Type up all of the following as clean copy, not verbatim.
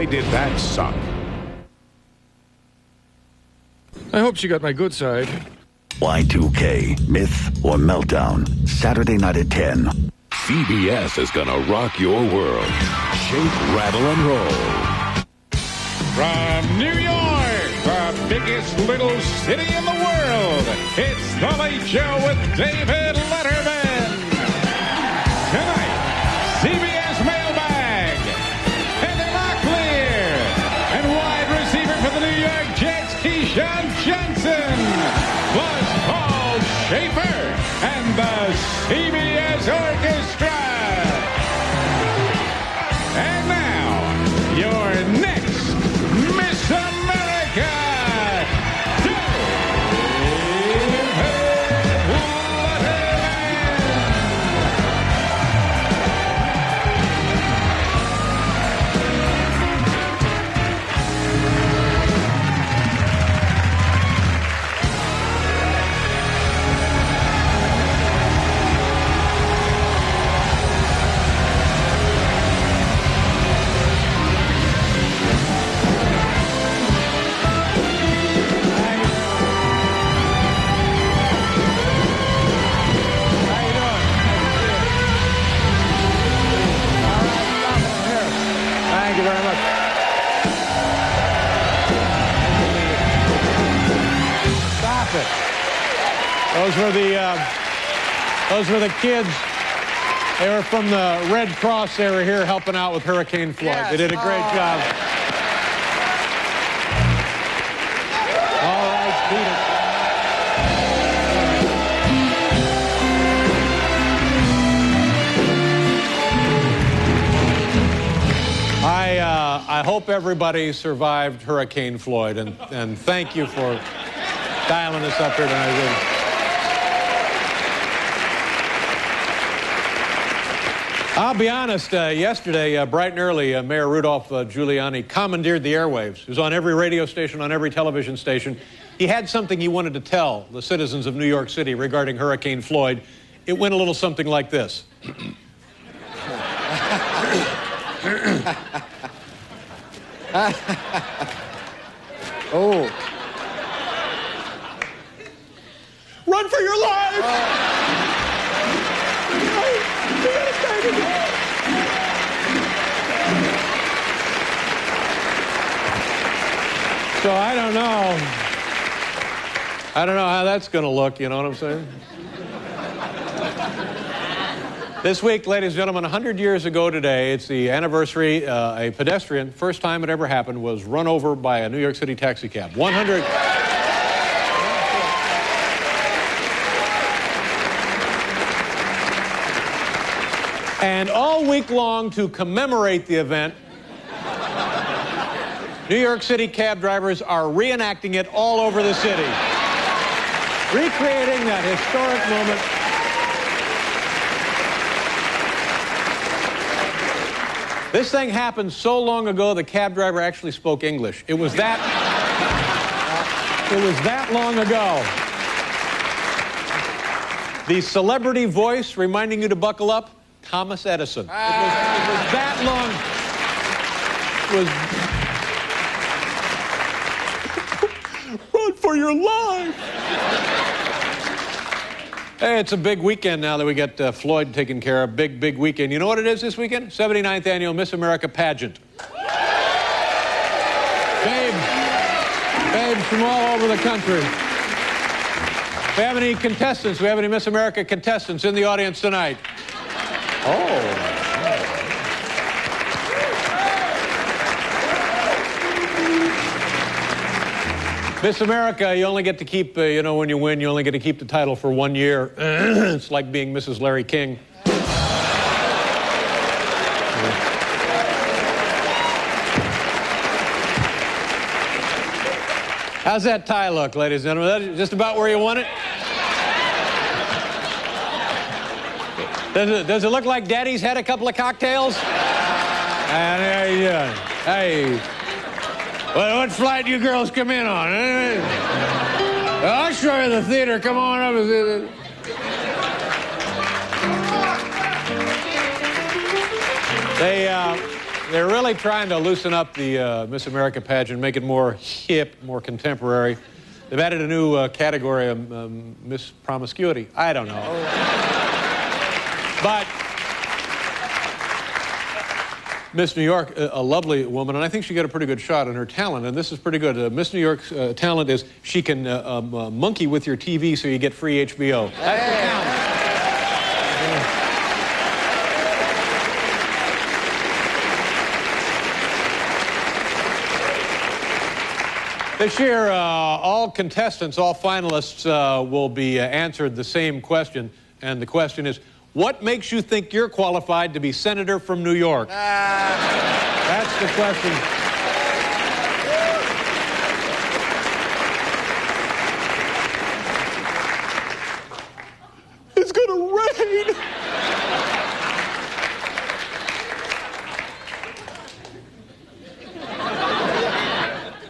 boy, did that suck. I hope she got my good side. Y2K, Myth or Meltdown, Saturday night at 10. CBS is gonna rock your world. Shake, rattle, and roll. From New York, the biggest little city in the world, it's The Late Show with David Letterman. Tonight, CBS mailbag, Heather Locklear, and wide receiver for the New York Jets, Keyshawn Johnson, plus Paul Schaefer and the CBS Orchestra. And now, your next Miss America, Thank you very much. Stop it. Those were the kids. They were from the Red Cross. They were here helping out with Hurricane Floyd. Yes. They did a great job. All right, Peter. I hope everybody survived Hurricane Floyd, and thank you for dialing us up here tonight. I'll be honest, yesterday, bright and early, Mayor Rudolph Giuliani commandeered the airwaves. He was on every radio station, on every television station. He had something he wanted to tell the citizens of New York City regarding Hurricane Floyd. It went a little something like this. Oh. Run for your life! So I don't know. I don't know how that's going to look, you know what I'm saying? This week, ladies and gentlemen, 100 years ago today, it's the anniversary, a pedestrian, first time it ever happened, was run over by a New York City taxi cab. 100... And all week long, to commemorate the event, New York City cab drivers are reenacting it all over the city, recreating that historic moment. This thing happened so long ago, the cab driver actually spoke English. It was that long ago. The celebrity voice reminding you to buckle up, Thomas Edison. It was that long. Run for your life. Hey, it's a big weekend now that we got Floyd taken care of. Big, big weekend. You know what it is this weekend? 79th Annual Miss America Pageant. Babes from all over the country. We have any contestants? We have any Miss America contestants in the audience tonight? Oh. Miss America, you only get to keep, you know, when you win, you only get to keep the title for 1 year. It's like being Mrs. Larry King. How's that tie look, ladies and gentlemen? That just about where you want it? Does it look like Daddy's had a couple of cocktails? And there you go. Hey. Well, what flight do you girls come in on? I'll show you the theater. Come on up. They're really trying to loosen up the Miss America pageant, make it more hip, more contemporary. They've added a new category of Miss Promiscuity. I don't know. But Miss New York, a lovely woman, and I think she got a pretty good shot on her talent, and this is pretty good. Miss New York's talent is she can monkey with your TV so you get free HBO. That's the talent. This year, all contestants, all finalists will be answered the same question, and the question is, what makes you think you're qualified to be senator from New York? That's the question. It's gonna rain.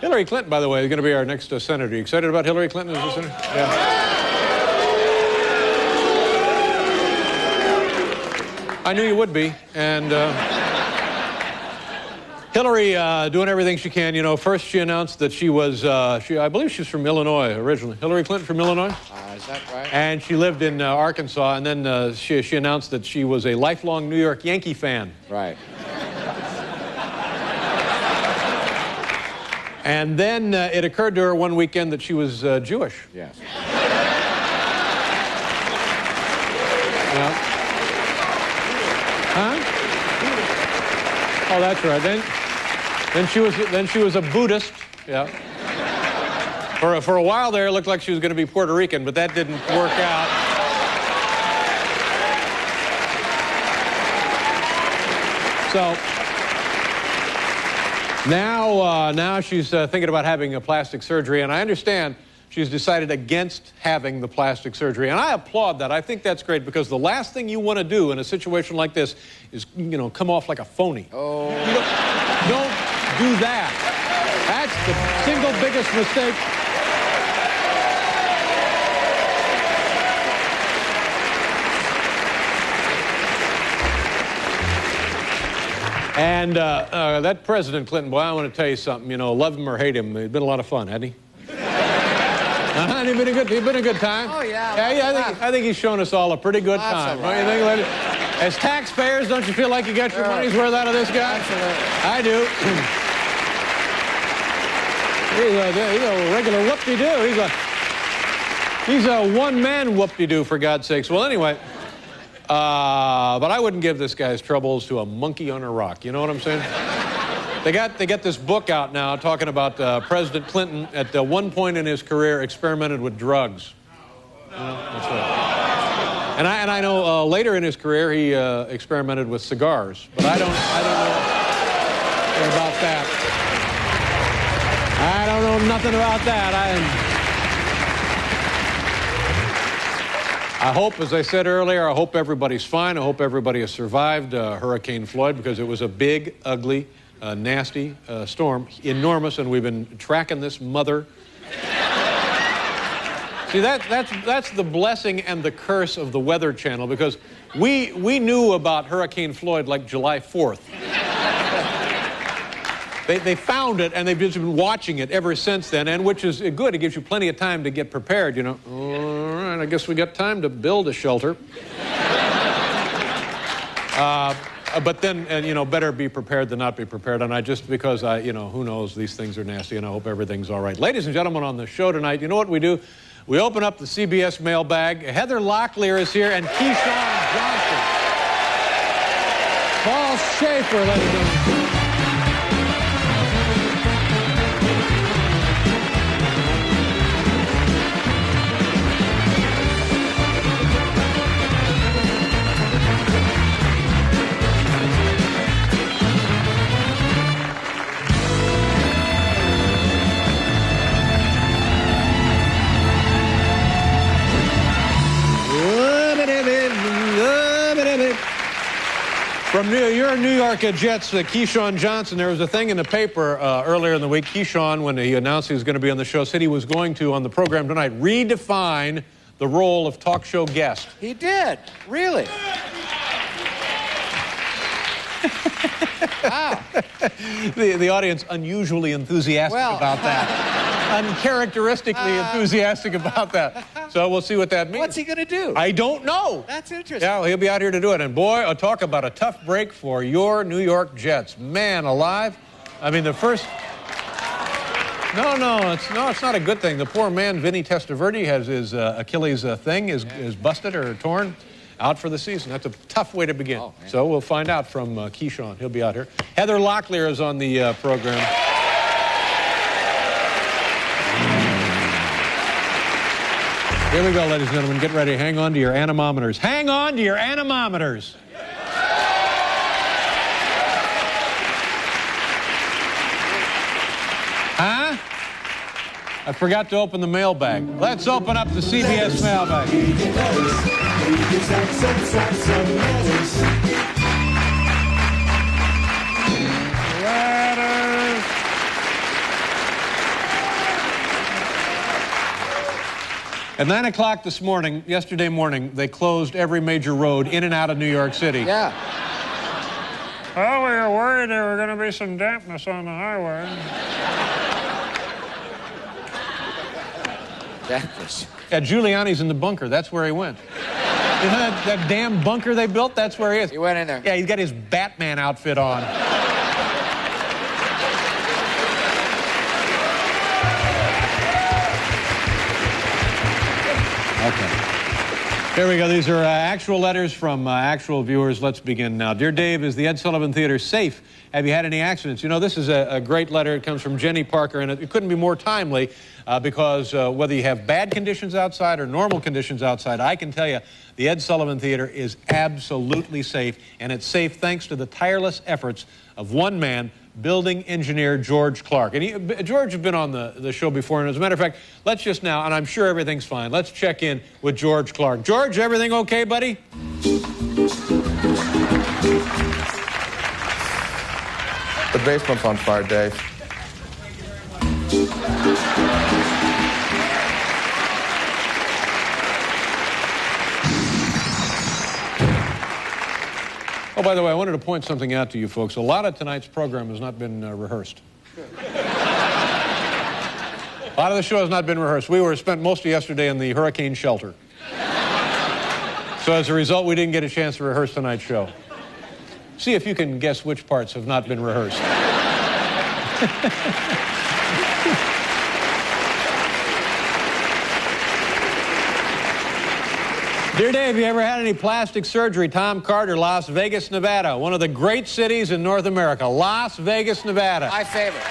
Hillary Clinton, by the way, is going to be our next senator. You excited about Hillary Clinton as a senator? Yeah. I knew you would be, and Hillary doing everything she can. You know, first she announced that she was, I believe she's from Illinois originally. Hillary Clinton from Illinois? Is that right? And she lived in Arkansas, and then she announced that she was a lifelong New York Yankee fan. Right. And then it occurred to her one weekend that she was Jewish. Yes. Yeah. Huh? Oh, that's right. Then she was a Buddhist. Yeah. For a while there, it looked like she was going to be Puerto Rican, but that didn't work out. So now she's thinking about having a plastic surgery, and I understand she's decided against having the plastic surgery, and I applaud that. I think that's great, because the last thing you want to do in a situation like this is, you know, come off like a phony. Oh. Don't do that. That's the single biggest mistake. And that President Clinton, boy, I want to tell you something. You know, love him or hate him, it's been a lot of fun, hasn't he? He's been a good time. Oh, yeah. I think he's shown us all a pretty good time. Don't you think, ladies? As taxpayers, don't you feel like you got your money's worth out of this guy? Absolutely. I do. He's a regular whoop-de-doo. He's a one-man whoop-de-doo, for God's sakes. Well, anyway. But I wouldn't give this guy's troubles to a monkey on a rock. You know what I'm saying? They got this book out now talking about President Clinton at one point in his career experimented with drugs. You know, that's right. And I know later in his career he experimented with cigars, but I don't know about that. I don't know nothing about that. I hope, as I said earlier, I hope everybody's fine. I hope everybody has survived Hurricane Floyd, because it was a big, ugly, nasty storm, enormous, and we've been tracking this mother. See, that's the blessing and the curse of the Weather Channel, because we knew about Hurricane Floyd like July 4th. They found it, and they've just been watching it ever since then, and which is good. It gives you plenty of time to get prepared, you know. All right, I guess we got time to build a shelter. But then, you know, better be prepared than not be prepared. And because you know, who knows, these things are nasty, and I hope everything's all right. Ladies and gentlemen, on the show tonight, you know what we do? We open up the CBS mailbag. Heather Locklear is here, and Keyshawn Johnson. Paul Schaefer, ladies and gentlemen. From your New York Jets, Keyshawn Johnson, there was a thing in the paper earlier in the week. Keyshawn, when he announced he was going to be on the show, said he was going to, on the program tonight, redefine the role of talk show guest. He did, really. Wow. The audience unusually enthusiastic about that. Uncharacteristically enthusiastic about that. So we'll see what that means. What's he going to do? I don't know. That's interesting. Yeah, well, he'll be out here to do it. And boy, I'll talk about a tough break for your New York Jets. Man alive. I mean, the first... No, it's not a good thing. The poor man, Vinny Testaverde, has his Achilles thing is busted or torn. Out for the season. That's a tough way to begin. Oh, so we'll find out from Keyshawn. He'll be out here. Heather Locklear is on the program. Here we go, ladies and gentlemen. Get ready. Hang on to your anemometers. Hang on to your anemometers. Huh? I forgot to open the mailbag. Let's open up the CBS mailbag. Letters. At 9 o'clock this morning, yesterday morning, they closed every major road in and out of New York City. Yeah. Oh, we were worried there were going to be some dampness on the highway. Dampness. Yeah, Giuliani's in the bunker. That's where he went. You know that damn bunker they built? That's where he is. He went in there. Yeah, he's got his Batman outfit on. Okay. Here we go. These are actual letters from actual viewers. Let's begin now. Dear Dave, is the Ed Sullivan Theater safe? Have you had any accidents? You know, this is a great letter. It comes from Jenny Parker, and it couldn't be more timely because whether you have bad conditions outside or normal conditions outside, I can tell you the Ed Sullivan Theater is absolutely safe, and it's safe thanks to the tireless efforts of one man, building engineer George Clark. And George has been on the show before, and as a matter of fact, let's just now, and I'm sure everything's fine, let's check in with George Clark. George, everything okay, buddy? The basement's on fire, Dave. Oh, by the way, I wanted to point something out to you folks. A lot of tonight's program has not been rehearsed. A lot of the show has not been rehearsed. We were spent most of yesterday in the hurricane shelter. So as a result, we didn't get a chance to rehearse tonight's show. See if you can guess which parts have not been rehearsed. Dear Dave, have you ever had any plastic surgery? Tom Carter, Las Vegas, Nevada. One of the great cities in North America. Las Vegas, Nevada. My favorite.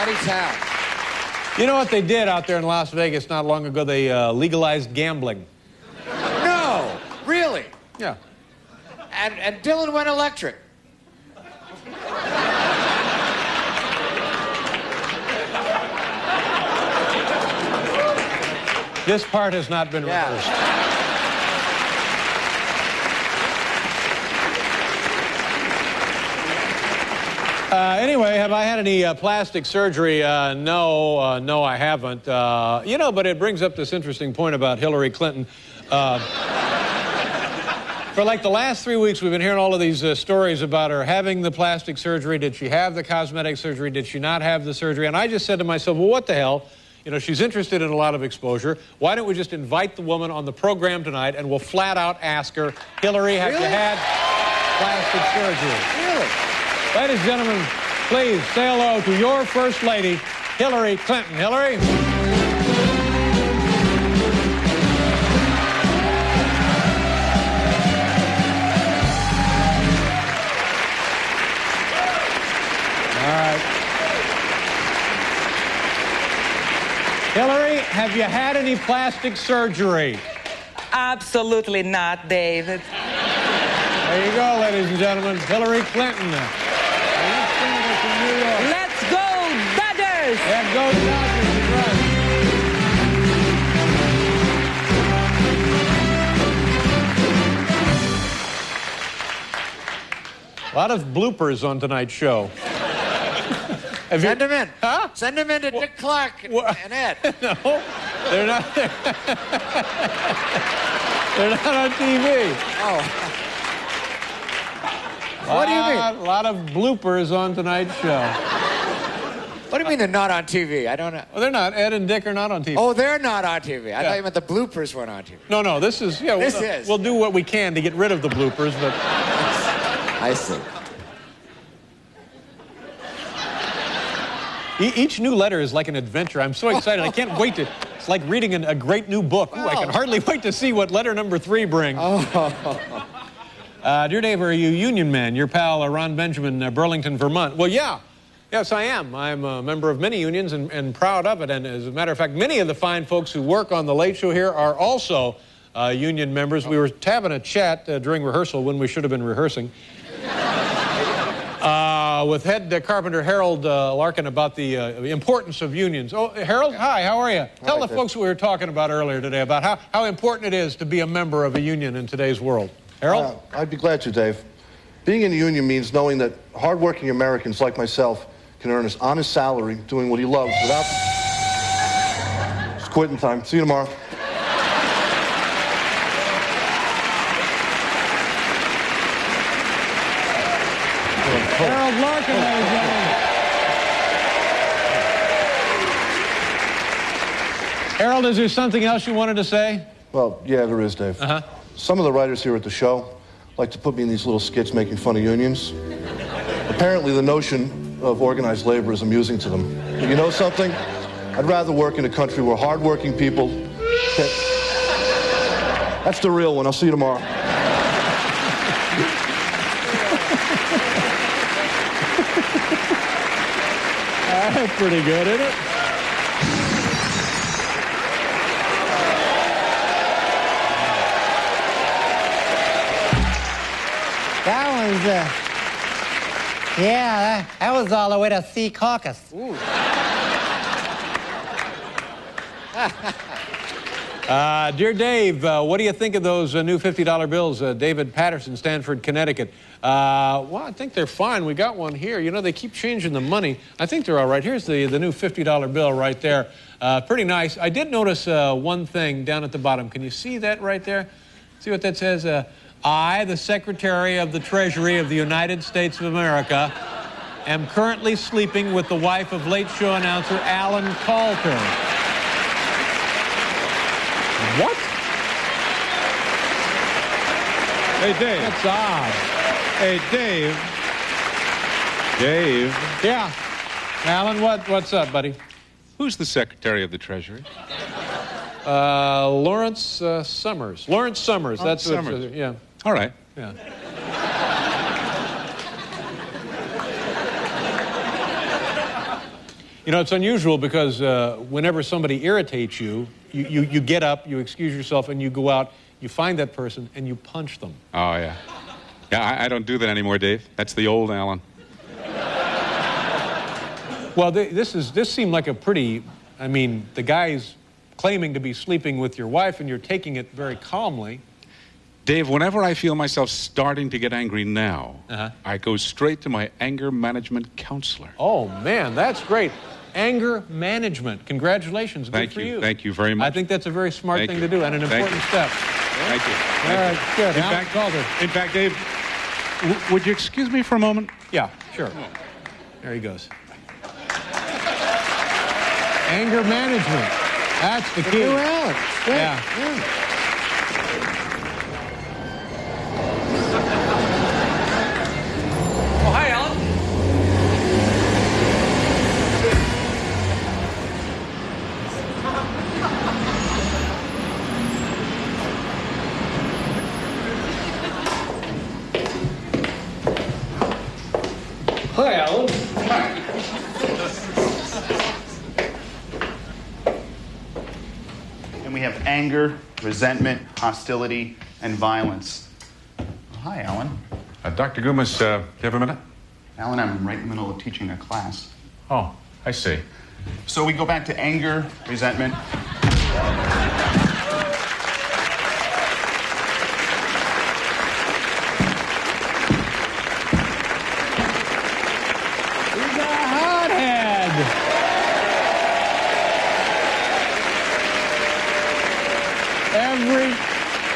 Anytime. You know what they did out there in Las Vegas not long ago? They legalized gambling. No, really. Yeah. And Dylan went electric. This part has not been rehearsed. Anyway, have I had any plastic surgery? No, I haven't. You know, but it brings up this interesting point about Hillary Clinton. For like the last 3 weeks, we've been hearing all of these stories about her having the plastic surgery. Did she have the cosmetic surgery? Did she not have the surgery? And I just said to myself, well, what the hell? You know, she's interested in a lot of exposure. Why don't we just invite the woman on the program tonight and we'll flat out ask her, Hillary, have you had plastic surgery? Really? Ladies and gentlemen, please say hello to your First Lady, Hillary Clinton. Hillary? Hillary, have you had any plastic surgery? Absolutely not, David. There you go, ladies and gentlemen. Hillary Clinton. Let's go, Dodgers! Yeah, go Dodgers. That's right. A lot of bloopers on tonight's show. Send them in. Huh? Send them in to Dick Clark and Ed. No, they're not there. They're not on TV. Oh. What do you mean? A lot of bloopers on tonight's show. What do you mean they're not on TV? I don't know. Well, they're not. Ed and Dick are not on TV. Oh, they're not on TV. I thought you meant the bloopers weren't on TV. No, this is, yeah. This is. We'll do what we can to get rid of the bloopers, but... I see. Each new letter is like an adventure. I'm so excited. I can't wait to... It's like reading a great new book. Ooh, I can hardly wait to see what letter number 3 brings. Dear Dave, are you a union man? Your pal, Ron Benjamin, Burlington, Vermont. Well, yeah. Yes, I am. I'm a member of many unions and proud of it. And as a matter of fact, many of the fine folks who work on The Late Show here are also union members. We were having a chat during rehearsal when we should have been rehearsing with head carpenter Harold Larkin about the importance of unions. Oh, Harold, hi, how are you? Tell the folks we were talking about earlier today about how important it is to be a member of a union in today's world. Harold? I'd be glad to, Dave. Being in a union means knowing that hardworking Americans like myself can earn his honest salary doing what he loves without... It's quitting time. See you tomorrow. Harold Larkin, ladies and gentlemen. Harold, is there something else you wanted to say? Well, yeah, there is, Dave. Some of the writers here at the show like to put me in these little skits making fun of unions. Apparently, the notion of organized labor is amusing to them. But you know something? I'd rather work in a country where hardworking people can... That's the real one. I'll see you tomorrow. That's pretty good, isn't it? That was, yeah, that was all the way to Sea Caucus. Dear Dave, what do you think of those new $50 bills? David Patterson, Stanford, Connecticut. Well, I think they're fine. We got one here. You know, they keep changing the money. I think they're all right. Here's the new $50 bill right there. Pretty nice. I did notice one thing down at the bottom. Can you see that right there? See what that says? I, the Secretary of the Treasury of the United States of America, am currently sleeping with the wife of Late Show announcer Alan Coulter. What? Hey, Dave. That's odd. Hey, Dave. Dave. Yeah. Alan, what's up, buddy? Who's the Secretary of the Treasury? Lawrence Summers. Lawrence Summers. That's Summers. what. Yeah. All right. Yeah. You know, it's unusual because whenever somebody irritates you, you get up, you excuse yourself, and you go out, you find that person, and you punch them. Oh, yeah. Yeah, I don't do that anymore, Dave. That's the old Alan. Well, this seemed like a pretty, I mean, the guy's claiming to be sleeping with your wife, and you're taking it very calmly. Dave, whenever I feel myself starting to get angry now, I go straight to my anger management counselor. Oh, man, that's great. Anger management. Congratulations. Good for you. Thank you very much. I think that's a very smart thing to do and an important step. Thank you. All right, good. In fact, Dave, would you excuse me for a moment? Yeah, sure. There he goes. Anger management. That's the key. Yeah. Oh, hi, Alan. Hi, Alan. And we have anger, resentment, hostility, and violence. Hi, Alan. Dr. Gumas, do you have a minute? Alan, I'm right in the middle of teaching a class. Oh, I see. So we go back to anger, resentment. He's a hothead.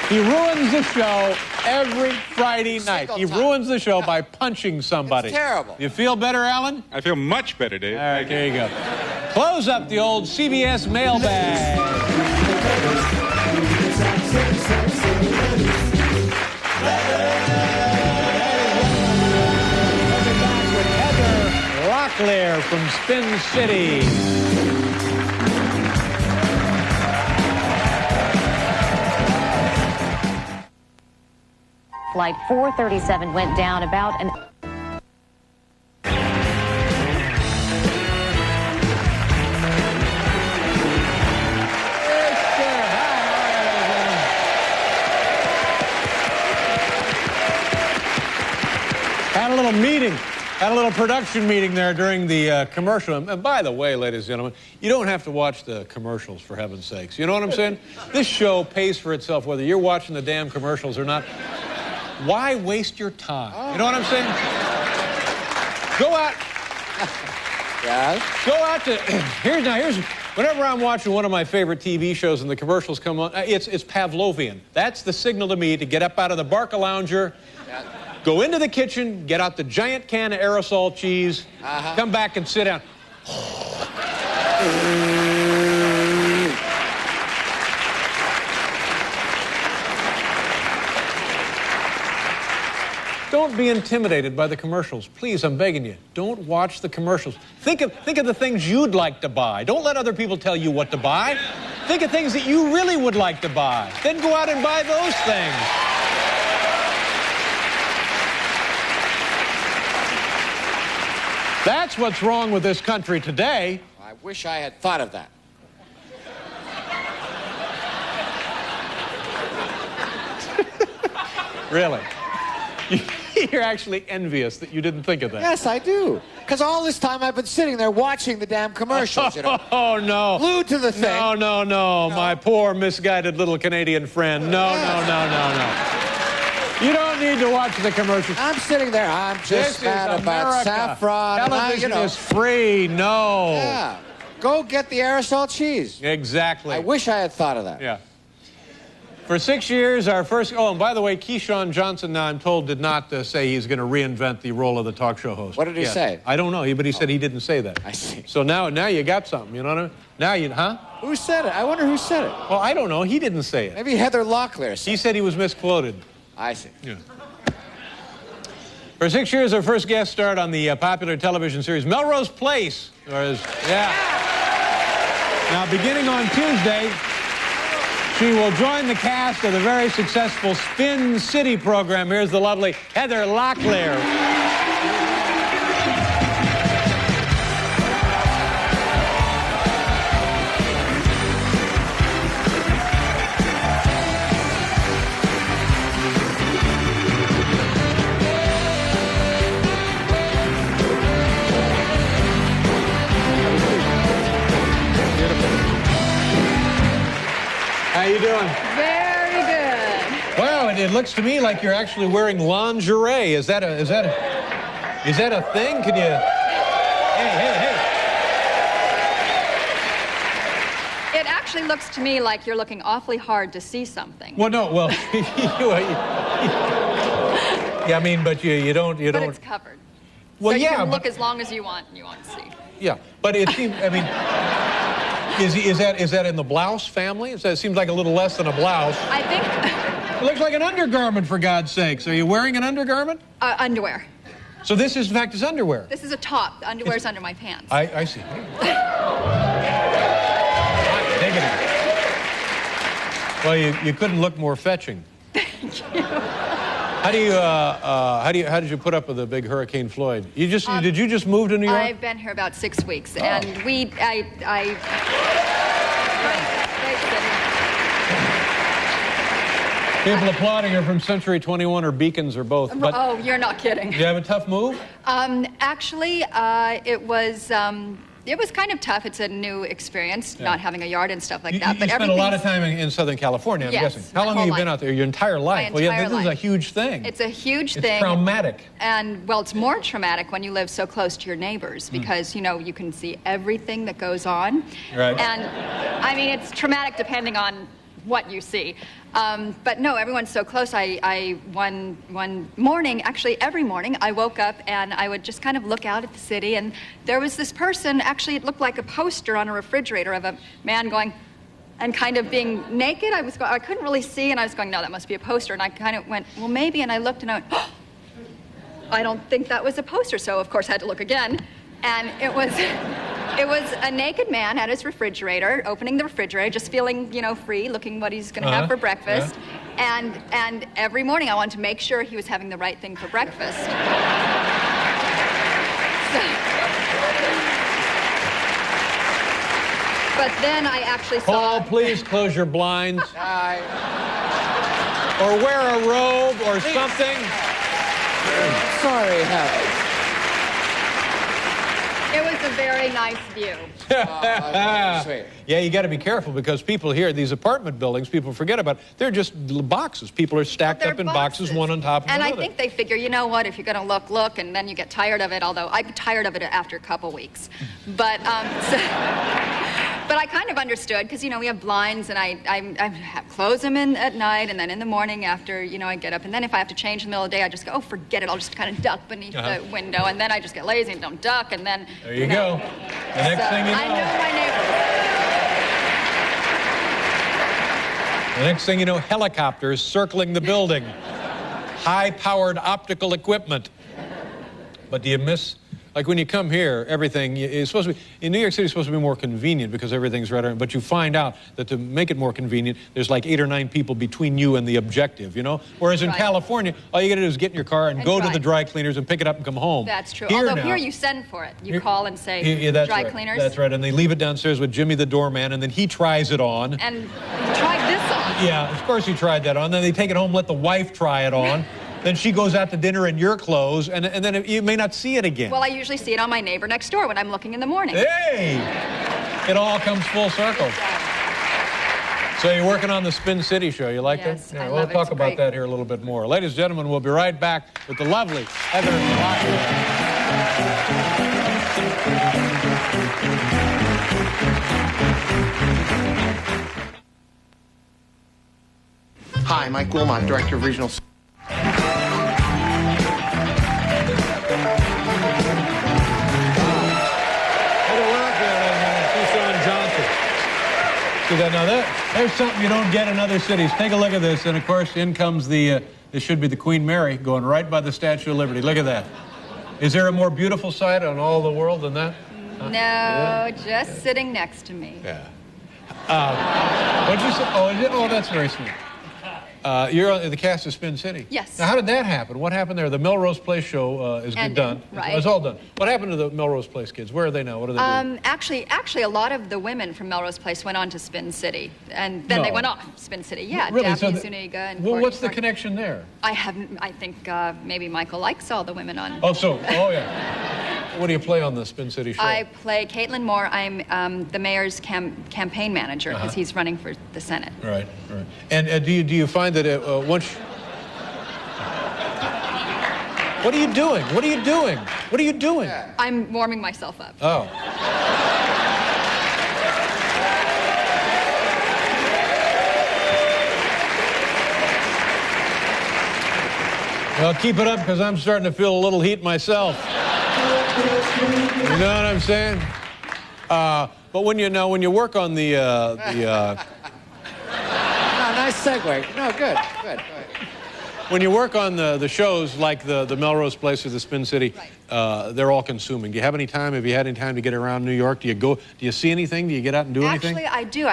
He ruins the show Every Friday night. He ruins the show by punching somebody. It's terrible. You feel better, Alan? I feel much better, Dave. All right, there you go. Close up the old CBS mailbag. Heather Locklear from Spin City. Flight 437 went down about an... Had a little meeting, had a little production meeting there during the commercial. And by the way, ladies and gentlemen, you don't have to watch the commercials, for heaven's sakes. You know what I'm saying? This show pays for itself, whether you're watching the damn commercials or not. Why waste your time? You know what I'm saying? Go out. Yeah. Go out to. Here's. Whenever I'm watching one of my favorite TV shows and the commercials come on, it's Pavlovian. That's the signal to me to get up out of the Barcalounger, go into the kitchen, get out the giant can of aerosol cheese, come back and sit down. Don't be intimidated by the commercials. Please, I'm begging you. Don't watch the commercials. Think of the things you'd like to buy. Don't let other people tell you what to buy. Think of things that you really would like to buy. Then go out and buy those things. That's what's wrong with this country today. I wish I had thought of that. Really? You're actually envious that you didn't think of that. Yes, I do. Because all this time I've been sitting there watching the damn commercials, you know. Oh, no. Glued to the thing. No. My poor, misguided little Canadian friend. No. You don't need to watch the commercials. I'm sitting there. I'm just mad about saffron. Television is free. No. Yeah. Go get the aerosol cheese. Exactly. I wish I had thought of that. Yeah. For 6 years, our first... Oh, and by the way, Keyshawn Johnson, now I'm told, did not say he's going to reinvent the role of the talk show host. What did he say? I don't know, but he said he didn't say that. I see. So now you got something, you know what I mean? Now you... Huh? Who said it? I wonder who said it. Well, I don't know. He didn't say it. Maybe Heather Locklear said it. He said he was misquoted. I see. Yeah. For 6 years, our first guest starred on the popular television series Melrose Place. Now, beginning on Tuesday, she will join the cast of the very successful Spin City program. Here's the lovely Heather Locklear. How you doing? Very good. Wow, it looks to me like you're actually wearing lingerie. Is that a thing? Can you? Hey. It actually looks to me like you're looking awfully hard to see something. Well, no. Well, yeah. I mean, but you don't. But it's covered. Well, so you yeah. can look as long as you want, and you won't see. Yeah, but it seems. I mean. Is that in the blouse family? It seems like a little less than a blouse. I think... It looks like an undergarment, for God's sakes. Are you wearing an undergarment? Underwear. So this is, in fact, is underwear? This is a top. The underwear's under my pants. I see. Well, you couldn't look more fetching. Thank you. How did you put up with the big Hurricane Floyd? Did you just move to New York? I've been here about 6 weeks, and People applauding her from Century 21 or Beacons or both. But oh, you're not kidding. Did you have a tough move? Actually, it was kind of tough. It's a new experience, not having a yard and stuff like that. You spent a lot of time in Southern California, I'm guessing. How long have you been out there? Your entire life? My entire this is a huge thing. It's a huge thing. It's traumatic. And, well, it's more traumatic when you live so close to your neighbors because, you can see everything that goes on. Right. And, I mean, it's traumatic depending on what you see. But no, everyone's so close. One morning, actually every morning, I woke up and I would just kind of look out at the city, and there was this person, actually it looked like a poster on a refrigerator of a man going, and kind of being naked. I couldn't really see, and I was going, no, that must be a poster. And I kind of went, well, maybe, and I looked and I went, oh, I don't think that was a poster. So of course I had to look again, and it was a naked man at his refrigerator, opening the refrigerator, just feeling, free, looking what he's going to have for breakfast. Yeah. And every morning I wanted to make sure he was having the right thing for breakfast. But then I actually saw... Paul, please close your blinds. Or wear a robe or something. Sorry, Harry. It was a very nice view. Yeah, you got to be careful because people here, these apartment buildings, people forget about, they're just boxes. People are stacked up in boxes, one on top of another. And I think they figure, you know what, if you're going to look, and then you get tired of it, although I get tired of it after a couple weeks. But, but I kind of understood because, we have blinds, and I close them in at night, and then in the morning after, I get up. And then if I have to change in the middle of the day, I just go, oh, forget it. I'll just kind of duck beneath the window. And then I just get lazy and don't duck, and then... There you go. The next thing you know... I know my neighbors. The next thing you know, helicopters circling the building. High-powered optical equipment. But do you miss... Like when you come here, everything is supposed to be, in New York City, it's supposed to be more convenient because everything's right around, but you find out that to make it more convenient, there's like 8 or 9 people between you and the objective, Whereas in California, all you got to do is get in your car and go to the dry cleaners and pick it up and come home. That's true. Although here you send for it. You call and say, dry cleaners. That's right, and they leave it downstairs with Jimmy the doorman, and then he tries it on. And he tried this on. Yeah, of course he tried that on. Then they take it home, let the wife try it on. Then she goes out to dinner in your clothes, and then you may not see it again. Well, I usually see it on my neighbor next door when I'm looking in the morning. Hey! It all comes full circle. So you're working on the Spin City show. You like that? Yeah, we'll talk about that here a little bit more. Ladies and gentlemen, we'll be right back with the lovely Heather Hi, Mike Wilmot, Director of Regional... Now there's something you don't get in other cities. Take a look at this, and of course, in comes this should be the Queen Mary going right by the Statue of Liberty. Look at that. Is there a more beautiful sight on all the world than that? No, just sitting next to me. Yeah. What'd you say? Oh, that's very sweet. You're on the cast of Spin City. Yes. Now, how did that happen? What happened there? The Melrose Place show is done. Right. It's all done. What happened to the Melrose Place kids? Where are they now? What are they doing? Actually, a lot of the women from Melrose Place went on to Spin City, and then they went off Spin City. Yeah, really? Daphne Zuniga and well, Courtney what's the Clark. connection there? I think maybe Michael likes all the women on. Oh, yeah. What do you play on the Spin City show? I play Caitlin Moore. I'm the mayor's campaign manager because he's running for the Senate. Right. And do you find that once... What are you doing? What are you doing? What are you doing? I'm warming myself up. Oh. Well, keep it up because I'm starting to feel a little heat myself. You know what I'm saying? But when you work on the nice segue. No, good. When you work on the shows like the Melrose Place or the Spin City, they're all consuming. Do you have any time? Have you had any time to get around New York? Do you see anything? Do you get out and do anything? Actually, I do.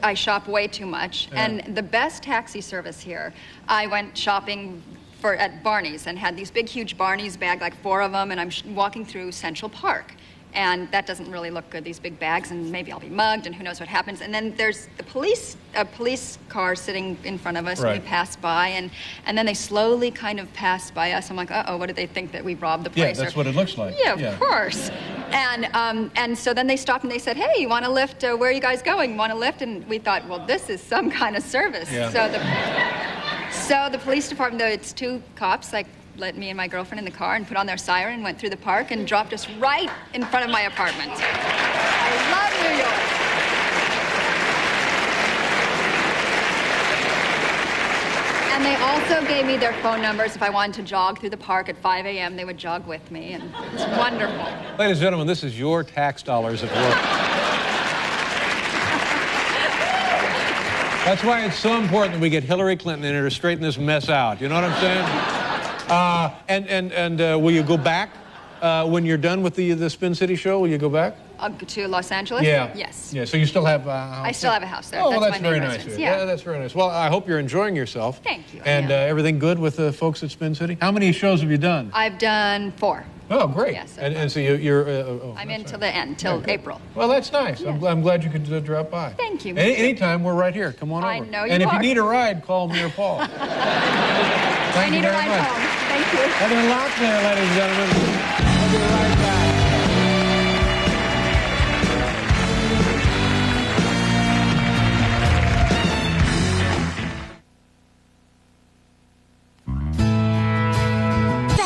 I shop way too much. Yeah. And the best taxi service here, I went shopping at Barney's and had these big, huge Barney's bag, like 4 of them, and I'm walking through Central Park. And that doesn't really look good, these big bags, and maybe I'll be mugged, and who knows what happens. And then there's a police car sitting in front of us, and we pass by, and then they slowly kind of pass by us. I'm like, uh-oh, what do they think, that we robbed the place? Yeah, that's what it looks like. Yeah, of course. And so then they stopped and they said, hey, you want a lift? Where are you guys going? You want a lift? And we thought, well, this is some kind of service. Yeah. So the police department, though, it's 2 cops, like, let me and my girlfriend in the car and put on their siren, went through the park and dropped us right in front of my apartment. I love New York. And they also gave me their phone numbers. If I wanted to jog through the park at 5 a.m., they would jog with me, and it's wonderful. Ladies and gentlemen, this is your tax dollars at work. That's why it's so important that we get Hillary Clinton in here to straighten this mess out. You know what I'm saying? Will you go back when you're done with the Spin City show? Will you go back? To Los Angeles? Yeah. Yes. Yeah. So you still have a house? I still have a house there. Oh, that's well, that's my very main nice. residence. Yeah, that's very nice. Well, I hope you're enjoying yourself. Thank you. And everything good with the folks at Spin City? How many shows have you done? I've done 4. Oh, great. Yes. And so you're... I'm in till the end, till April. Well, that's nice. Yeah. I'm glad you could drop by. Thank you. Anytime, we're right here. Come on over. I know you And if are. you need a ride, call me or Paul. I Thank you need a very ride much. home. Thank you. Having a lot there, ladies and gentlemen. We'll be right back.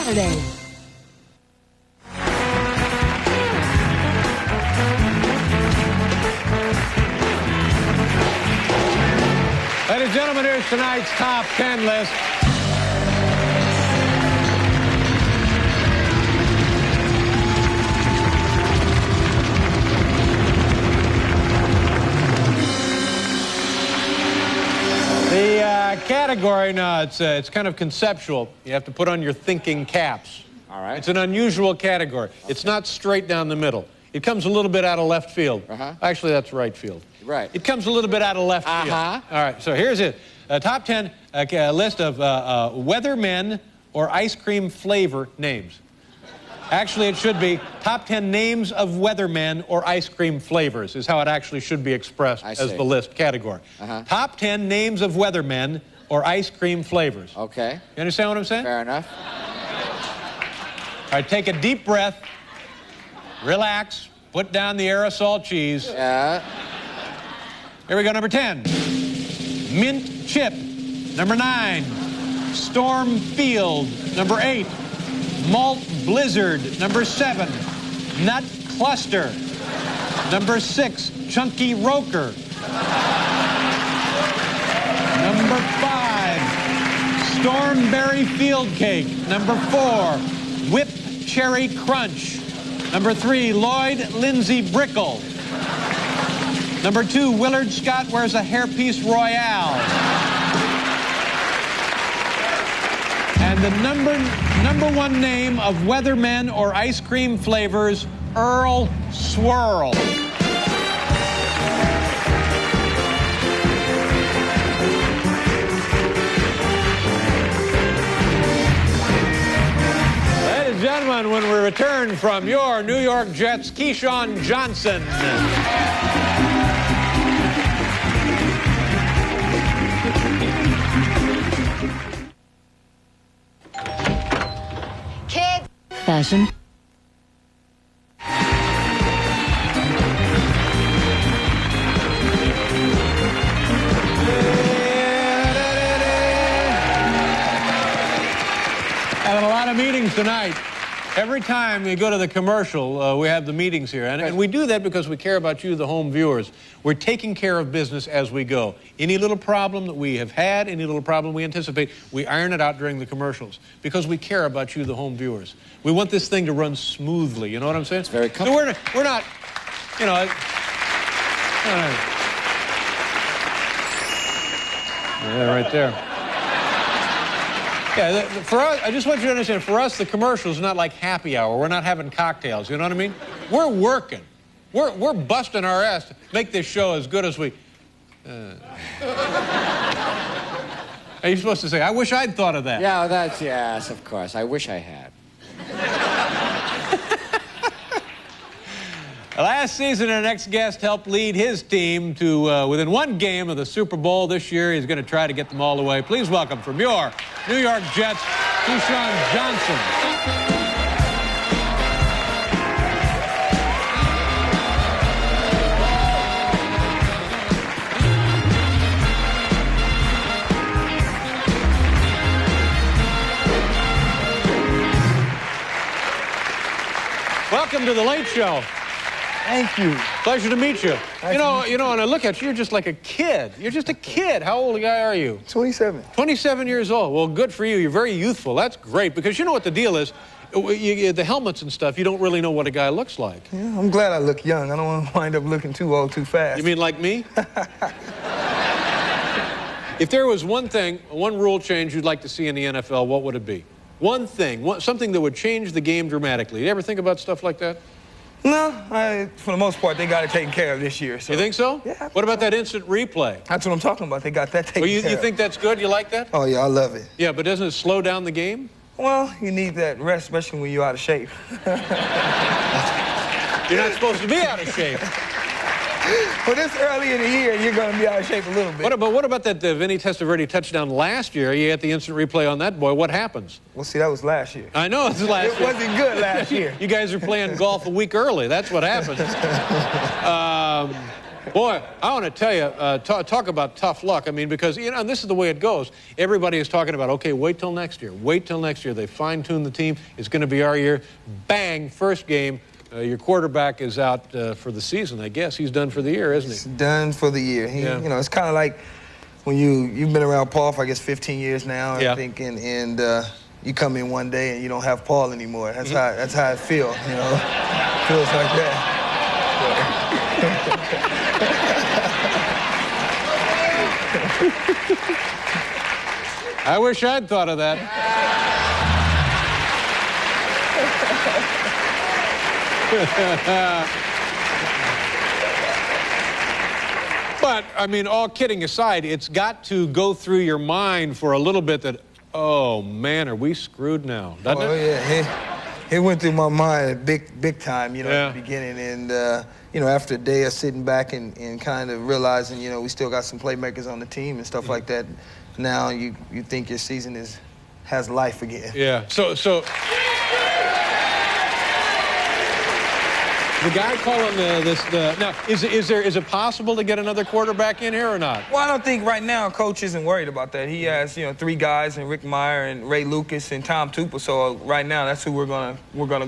Saturday. Ladies and gentlemen, here's tonight's top 10 list. The category, no, it's kind of conceptual. You have to put on your thinking caps. All right. It's an unusual category. Okay. It's not straight down the middle. It comes a little bit out of left field. Actually, that's right field. Right. It comes a little bit out of left field. All right, so here's it. Top 10 list of weathermen or ice cream flavor names. Actually, it should be top 10 names of weathermen or ice cream flavors is how it actually should be expressed as the list category. Top 10 names of weathermen or ice cream flavors. Okay. You understand what I'm saying? Fair enough. All right, take a deep breath. Relax. Put down the aerosol cheese. Yeah. Here we go, number 10. Mint chip. Number 9. Storm field. Number 8. Malt blizzard. Number 7. Nut cluster. Number 6. Chunky roker. Number 5. Stormberry field cake. Number 4. Whip cherry crunch. Number 3, Lloyd Lindsay Brickle. Number 2, Willard Scott wears a hairpiece royale. And the number 1 name of weathermen or ice cream flavors, Earl Swirl. Gentlemen, when we return from your New York Jets, Keyshawn Johnson. Kids. Fashion. Having a lot of meetings tonight. Every time we go to the commercial, we have the meetings here. And we do that because we care about you, the home viewers. We're taking care of business as we go. Any little problem that we have had, any little problem we anticipate, we iron it out during the commercials because we care about you, the home viewers. We want this thing to run smoothly. You know what I'm saying? It's very comfortable. So we're not, you know... Yeah, right there. Yeah, for us, I just want you to understand, for us, the commercial is not like happy hour. We're not having cocktails, you know what I mean? We're working. We're busting our ass to make this show as good as we... Are you supposed to say, I wish I'd thought of that? Yeah, that's, yes, of course. I wish I had. Last season, our next guest helped lead his team to within 1 game of the Super Bowl. This year, he's going to try to get them all the way. Please welcome from your New York Jets, Keyshawn Johnson. Welcome to the Late Show. Thank you. Pleasure to meet you. You know, and I look at you, you're just like a kid. You're just a kid. How old a guy are you? 27. 27 years old. Well, good for you. You're very youthful. That's great, because you know what the deal is. The helmets and stuff, you don't really know what a guy looks like. Yeah, I'm glad I look young. I don't want to wind up looking too old too fast. You mean like me? If there was one thing, one rule change you'd like to see in the NFL, what would it be? One thing, something that would change the game dramatically. You ever think about stuff like that? No, for the most part, they got it taken care of this year. So. You think so? Yeah. What about that instant replay? That's what I'm talking about. They got that taken care of. You think that's good? You like that? Oh, yeah, I love it. Yeah, but doesn't it slow down the game? Well, you need that rest, especially when you're out of shape. You're not supposed to be out of shape. Well, this early in the year, you're going to be out of shape a little bit. What about that Vinny Testaverde touchdown last year? You had the instant replay on that boy. What happens? Well, see, that was last year. I know, it's last year. It wasn't good last year. You guys are playing golf a week early. That's what happens. Boy, I want to tell you, talk about tough luck. I mean, because, you know, and this is the way it goes. Everybody is talking about, okay, wait till next year. Wait till next year. They fine-tune the team. It's going to be our year. Bang, first game. Your quarterback is out for the season, I guess. He's done for the year, isn't he? He's done for the year. You know, it's kind of like when you've been around Paul for, I guess, 15 years now, I think, and you come in one day and you don't have Paul anymore. That's how it feels, you know. It feels like that. I wish I'd thought of that. But, I mean, all kidding aside, it's got to go through your mind for a little bit that, oh, man, are we screwed now? Doesn't it? Yeah. It went through my mind big time, you know, at the beginning. And, you know, after a day of sitting back and kind of realizing, you know, we still got some playmakers on the team and stuff like that, now you think your season has life again. Yeah. So the guy calling now, is it possible to get another quarterback in here or not? Well, I don't think right now Coach isn't worried about that. He has, you know, 3 guys, and Rick Meyer and Ray Lucas and Tom Tupper. So right now, that's who we're gonna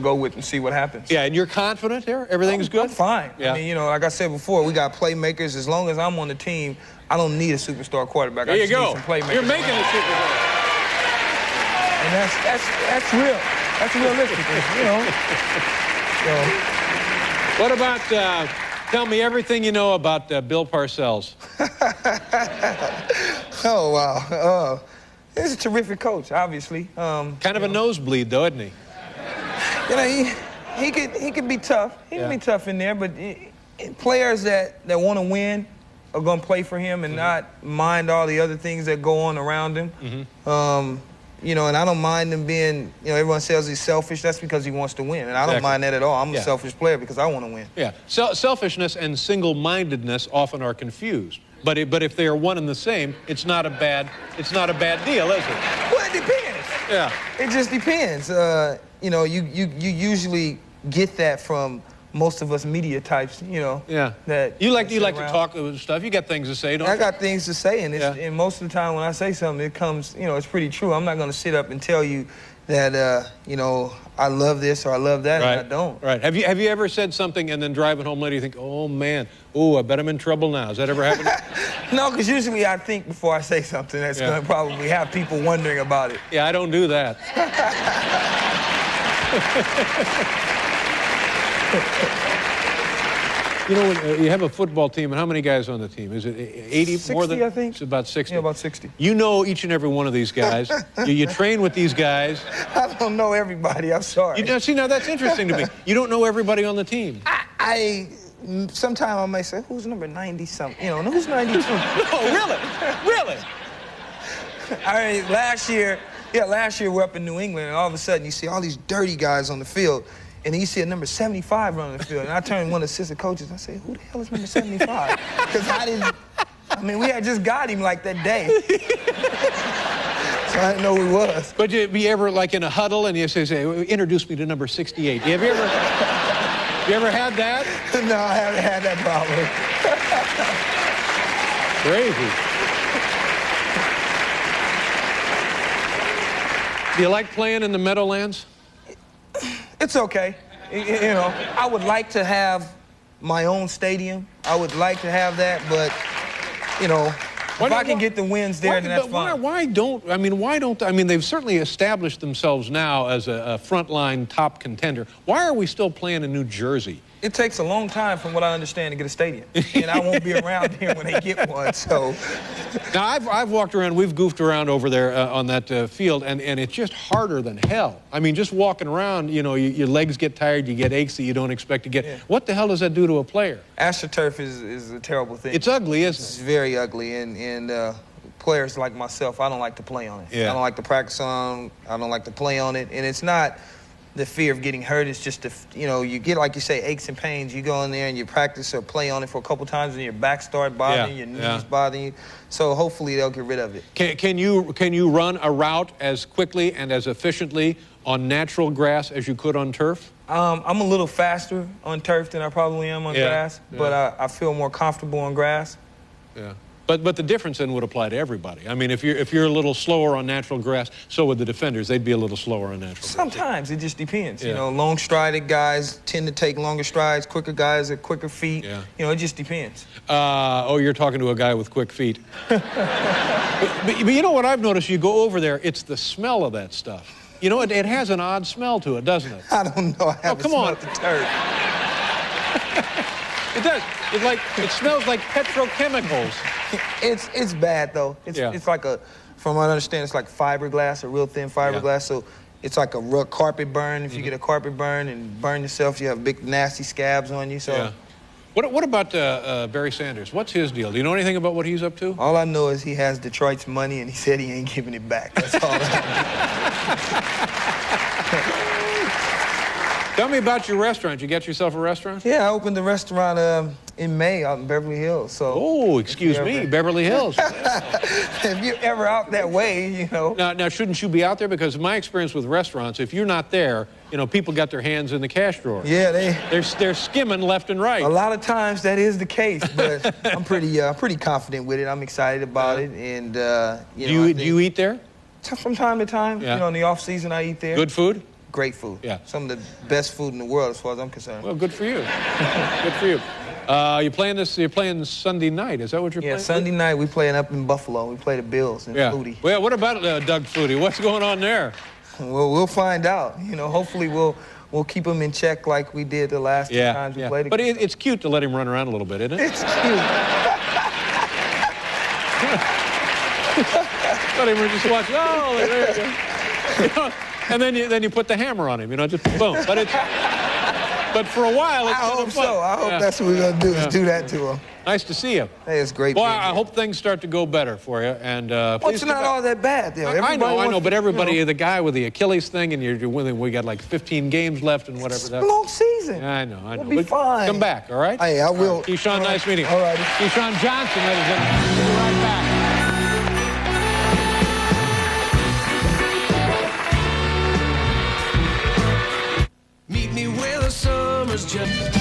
go with and see what happens. Yeah, and you're confident here? Everything's good? I'm fine. Yeah. I mean, you know, like I said before, we got playmakers. As long as I'm on the team, I don't need a superstar quarterback. There I you just go. need some playmakers. You're making a superstar. And that's real. That's realistic, you know. So. What about, tell me everything you know about Bill Parcells. Oh, wow. He's a terrific coach, obviously. Kind of a nosebleed, though, isn't he? You know, he could be tough. He can be tough in there, but players that want to win are going to play for him and not mind all the other things that go on around him. You know, and I don't mind him being, you know, everyone says he's selfish. That's because he wants to win, and I don't mind that at all. I'm a selfish player because I want to win. Yeah, selfishness and single-mindedness often are confused. But if they are one and the same, it's not a bad deal, is it? Well, it depends. Yeah. It just depends. You know, you usually get that from most of us media types, you know. Yeah. That you like to talk stuff. You got things to say, don't you? I got things to say, and and most of the time when I say something, it comes, you know, it's pretty true. I'm not going to sit up and tell you that, you know, I love this or I love that, and I don't. Right. Have you ever said something and then driving home later you think, oh man, I bet I'm in trouble now? Has that ever happened? No, because usually I think before I say something that's going to probably have people wondering about it. Yeah, I don't do that. You know, when you have a football team, and how many guys on the team? Is it 80? 60, more than? I think. It's about 60. Yeah, about 60. You know each and every one of these guys. you train with these guys. I don't know everybody. I'm sorry. See, now that's interesting to me. You don't know everybody on the team. Sometimes I may say, who's number 90-something? You know, who's 92? No, really? I mean, last year we're up in New England, and all of a sudden you see all these dirty guys on the field. And then you see a number 75 running the field. And I turned to one of the assistant coaches. I said, who the hell is number 75? Because we had just got him like that day. So I didn't know who he was. But you be ever like in a huddle and you say, introduce me to number 68. Have you ever had that? No, I haven't had that problem. Crazy. Do you like playing in the Meadowlands? It's okay. You know, I would like to have my own stadium, I would like to have that, but, you know, if I can get the wins there, then that's fine. Why don't they've certainly established themselves now as a frontline top contender. Why are we still playing in New Jersey? It takes a long time, from what I understand, to get a stadium, and I won't be around here when they get one. So, now I've walked around. We've goofed around over there on that field, and it's just harder than hell. I mean, just walking around, you know, your legs get tired, you get aches that you don't expect to get. Yeah. What the hell does that do to a player? AstroTurf is a terrible thing. It's ugly, isn't it? It's very ugly, and players like myself, I don't like to play on it. Yeah. I don't like to practice on it. I don't like to play on it, and it's not the fear of getting hurt. It's just, you know, you get, like you say, aches and pains. You go in there and you practice or play on it for a couple times and your back start bothering you, your knees bothering you. So hopefully they'll get rid of it. Can you run a route as quickly and as efficiently on natural grass as you could on turf? I'm a little faster on turf than I probably am on grass, but I feel more comfortable on grass. Yeah. But the difference then would apply to everybody. I mean, if you're a little slower on natural grass, so would the defenders. They'd be a little slower on natural grass. Sometimes it just depends. You know, long-strided guys tend to take longer strides. Quicker guys have quicker feet. Yeah. You know, it just depends. Oh, you're talking to a guy with quick feet. but you know what I've noticed? You go over there, it's the smell of that stuff. You know, it has an odd smell to it, doesn't it? I don't know. I haven't smelled the turf. It does. It smells like petrochemicals. It's bad though. It's like from what I understand, it's like fiberglass, a real thin fiberglass. So it's like a real carpet burn. If you get a carpet burn and burn yourself, you have big nasty scabs on you. So. Yeah. What about Barry Sanders? What's his deal? Do you know anything about what he's up to? All I know is he has Detroit's money and he said he ain't giving it back. That's all I know. Tell me about your restaurant. You get yourself a restaurant? Yeah, I opened a restaurant in May out in Beverly Hills. So. Oh, excuse me, Beverly Hills. If you're ever out that way, you know. Now, shouldn't you be out there? Because my experience with restaurants, if you're not there, you know, people got their hands in the cash drawer. Yeah, they're skimming left and right. A lot of times that is the case, but I'm pretty confident with it. I'm excited about it, and do you eat there? From time to time. Yeah. You know, in the off season, I eat there. Good food? Great food. Yeah. Some of the best food in the world, as far as I'm concerned. Well, good for you. Good for you. You're playing Sunday night. Is that what you're playing? Yeah, Sunday night we playing up in Buffalo. We play the Bills in Flutie. Well, what about Doug Flutie? What's going on there? Well, we'll find out. You know, hopefully we'll keep him in check like we did the last two times we played. But it's cute to let him run around a little bit, isn't it? It's cute. Let him just watch. Oh, there you go. You know, and then you put the hammer on him, you know, just boom. But for a while, it's I hope so. I hope that's what we're gonna do is do that to him. Nice to see you. Hey, it's great. Well, I hope things start to go better for you. And it's not all that bad, though. I know, but everybody, the guy with the Achilles thing, and you're with him. We got like 15 games left and whatever. It's a long season. I know. We'll be fine. Come back, all right? Hey, I will. Keyshawn, nice meeting you. All right. Keyshawn Johnson, ladies and gentlemen. We'll be right back. Meet me where the summer's just.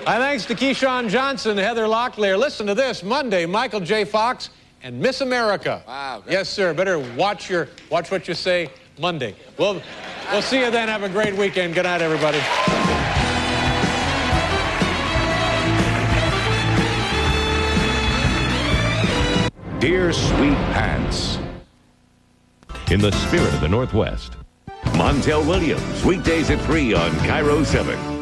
My thanks to Keyshawn Johnson, Heather Locklear. Listen to this. Monday, Michael J. Fox and Miss America. Wow. Yes, sir. Better watch what you say Monday. We'll see you then. Have a great weekend. Good night, everybody. Dear Sweet Pants. In the spirit of the Northwest. Montel Williams, weekdays at 3 on Cairo 7.